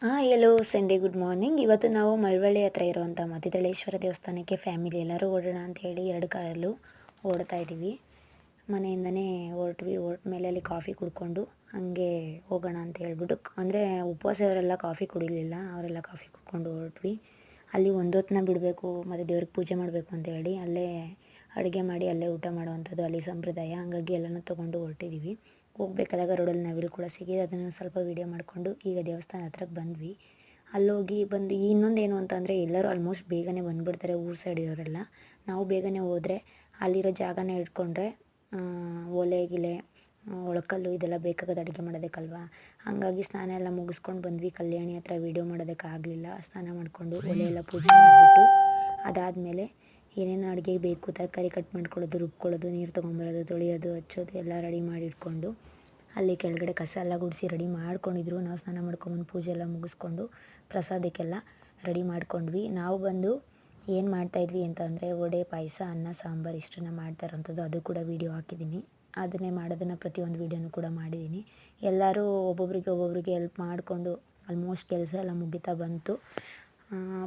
ಎಲ್ಲೋ Sunday good morning. ಇವತ್ತು ನಾವು ಮಳವಳ್ಳಿ ಹತ್ರ ಇರುವಂಥ ಮತಿದಳೇಶ್ವರ ದೇವಸ್ಥಾನಕ್ಕೆ ಫ್ಯಾಮಿಲಿ ಎಲ್ಲರೂ ಓಡೋಣ ಅಂತ ಹೇಳಿ 2 ಕಾರಲ್ಲೂ ಓಡ್ತಾ ಇದ್ದೀವಿ. ಮನೆಯಿಂದನೇ ಹೊರಟ್ವಿ. ಹೊರಟ ಮೇಲೆ ಅಲ್ಲಿ ಕಾಫಿ ಕುಡ್ಕೊಂಡು ಹಾಗೆ ಹೋಗೋಣ ಅಂತ ಹೇಳ್ಬಿಟ್ಟು ಅಂದರೆ ಉಪವಾಸ ಇವರೆಲ್ಲ ಕಾಫಿ ಕುಡಿಲಿಲ್ಲ, ಅವರೆಲ್ಲ ಕಾಫಿ ಕುಡ್ಕೊಂಡು ಹೊರಟ್ವಿ. ಅಲ್ಲಿ ಒಂದು ಹೊತ್ತನ್ನ ಬಿಡಬೇಕು ಮತ್ತು ದೇವ್ರಿಗೆ ಪೂಜೆ ಮಾಡಬೇಕು ಅಂತ ಹೇಳಿ ಅಲ್ಲೇ ಅಡುಗೆ ಮಾಡಿ ಅಲ್ಲೇ ಊಟ ಮಾಡುವಂಥದ್ದು ಅಲ್ಲಿ ಸಂಪ್ರದಾಯ. ಹಾಗಾಗಿ ಎಲ್ಲನೂ ತೊಗೊಂಡು ಹೊರಟಿದ್ದೀವಿ. ಹೋಗ್ಬೇಕಾದಾಗ ರೋಡಲ್ಲಿ ನವಿಲು ಕೂಡ ಸಿಗಿದೆ, ಅದನ್ನು ಸ್ವಲ್ಪ ವೀಡಿಯೋ ಮಾಡಿಕೊಂಡು ಈಗ ದೇವಸ್ಥಾನ ಹತ್ರಕ್ಕೆ ಬಂದ್ವಿ. ಅಲ್ಲೋಗಿ ಬಂದು ಇನ್ನೊಂದೇನು ಅಂತಂದರೆ ಎಲ್ಲರೂ ಆಲ್ಮೋಸ್ಟ್ ಬೇಗನೆ ಬಂದುಬಿಡ್ತಾರೆ ಊರು ಸೈಡ್ ಇರೋರೆಲ್ಲ. ನಾವು ಬೇಗನೆ ಹೋದರೆ ಅಲ್ಲಿರೋ ಜಾಗನ ಇಟ್ಕೊಂಡ್ರೆ ಒಲೆ ಗಿಲೆ ಒಳಕಲ್ಲು ಇದೆಲ್ಲ ಬೇಕಾಗೋದು ಅಡುಗೆ ಮಾಡೋದಕ್ಕಲ್ವಾ. ಹಾಗಾಗಿ ಸ್ನಾನ ಎಲ್ಲ ಮುಗಿಸ್ಕೊಂಡು ಬಂದ್ವಿ. ಕಲ್ಯಾಣಿ ಹತ್ರ ವೀಡಿಯೋ ಮಾಡೋದಕ್ಕಾಗಲಿಲ್ಲ. ಸ್ನಾನ ಮಾಡಿಕೊಂಡು ಒಲೆ ಎಲ್ಲ ಪೂಜೆ ಮಾಡಿಬಿಟ್ಟು ಅದಾದಮೇಲೆ ಏನೇನು ಅಡುಗೆಗೆ ಬೇಕು ತರಕಾರಿ ಕಟ್ ಮಾಡ್ಕೊಳ್ಳೋದು, ರುಬ್ಕೊಳ್ಳೋದು, ನೀರು ತೊಗೊಂಬರೋದು, ತೊಳೆಯೋದು, ಹಚ್ಚೋದು ಎಲ್ಲ ರೆಡಿ ಮಾಡಿ ಇಟ್ಕೊಂಡು ಅಲ್ಲಿ ಕೆಳಗಡೆ ಕಸ ಎಲ್ಲ ಗುಡಿಸಿ ರೆಡಿ ಮಾಡ್ಕೊಂಡಿದ್ರು. ನಾವು ಸ್ನಾನ ಮಾಡ್ಕೊಂಬಂದು ಪೂಜೆ ಎಲ್ಲ ಮುಗಿಸ್ಕೊಂಡು ಪ್ರಸಾದಕ್ಕೆಲ್ಲ ರೆಡಿ ಮಾಡ್ಕೊಂಡ್ವಿ. ನಾವು ಬಂದು ಏನು ಮಾಡ್ತಾಯಿದ್ವಿ ಅಂತ ಅಂದರೆ ವಡೆ, ಪಾಯಸ, ಅನ್ನ, ಸಾಂಬಾರು ಇಷ್ಟನ್ನು ಮಾಡ್ತಾ ಇರೋಂಥದ್ದು. ಅದು ಕೂಡ ವೀಡಿಯೋ ಹಾಕಿದ್ದೀನಿ. ಅದನ್ನೇ ಮಾಡೋದನ್ನು ಪ್ರತಿಯೊಂದು ವೀಡಿಯೋನೂ ಕೂಡ ಮಾಡಿದ್ದೀನಿ. ಎಲ್ಲರೂ ಒಬ್ಬೊಬ್ಬರಿಗೆ ಹೆಲ್ಪ್ ಮಾಡಿಕೊಂಡು ಆಲ್ಮೋಸ್ಟ್ ಕೆಲಸ ಎಲ್ಲ ಮುಗಿತಾ ಬಂತು.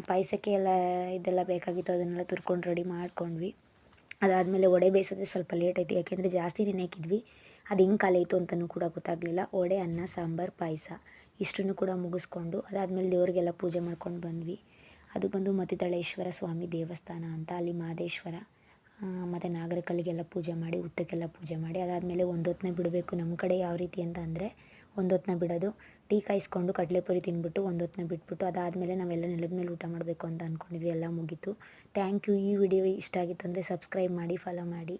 ಪಾಯಸಕ್ಕೆ ಎಲ್ಲ ಇದೆಲ್ಲ ಬೇಕಾಗಿತ್ತು, ಅದನ್ನೆಲ್ಲ ತುರ್ಕೊಂಡು ರೆಡಿ ಮಾಡ್ಕೊಂಡ್ವಿ. ಅದಾದಮೇಲೆ ವಡೆ ಬೇಯಿಸೋದೇ ಸ್ವಲ್ಪ ಲೇಟ್ ಆಯಿತು, ಯಾಕೆಂದರೆ ಜಾಸ್ತಿ ನೆನೆಕಿದ್ವಿ. ಅದು ಹೆಂಗೆ ಕಾಲಾಯಿತು ಅಂತಲೂ ಕೂಡ ಗೊತ್ತಾಗಲಿಲ್ಲ. ವಡೆ, ಅನ್ನ, ಸಾಂಬಾರು, ಪಾಯಸ ಇಷ್ಟನ್ನು ಕೂಡ ಮುಗಿಸ್ಕೊಂಡು ಅದಾದಮೇಲೆ ದೇವರಿಗೆಲ್ಲ ಪೂಜೆ ಮಾಡ್ಕೊಂಡು ಬಂದ್ವಿ. ಅದು ಬಂದು ಮತಿದಳೇಶ್ವರ ಸ್ವಾಮಿ ದೇವಸ್ಥಾನ ಅಂತ. ಅಲ್ಲಿ ಮಹದೇಶ್ವರ ಮತ್ತು ನಾಗರಕಲ್ಲಿಗೆಲ್ಲ ಪೂಜೆ ಮಾಡಿ, ಹುತ್ತಕ್ಕೆಲ್ಲ ಪೂಜೆ ಮಾಡಿ ಅದಾದಮೇಲೆ ಒಂದು ಹೊತ್ತನ್ನ ಬಿಡಬೇಕು. ನಮ್ಮ ಕಡೆ ಯಾವ ರೀತಿ ಅಂತ ಅಂದರೆ ಒಂದು ಹೊತ್ತನ್ನ ಬಿಡೋದು, ಟೀ ಕಾಯಿಸ್ಕೊಂಡು ಕಡಲೆಪುರಿ ತಿಂದ್ಬಿಟ್ಟು ಒಂದು ಹೊತ್ತನ್ನ ಬಿಟ್ಬಿಟ್ಟು ಅದಾದಮೇಲೆ ನಾವೆಲ್ಲ ನೆಲದ ಮೇಲೆ ಊಟ ಮಾಡಬೇಕು ಅಂತ ಅಂದ್ಕೊಂಡಿದ್ವಿ. ಎಲ್ಲ ಮುಗೀತು. Thank you. ಈ ವಿಡಿಯೋ ಇಷ್ಟ ಆಗಿತ್ತು ಅಂದರೆ ಸಬ್ಸ್ಕ್ರೈಬ್ ಮಾಡಿ, ಫಾಲೋ ಮಾಡಿ.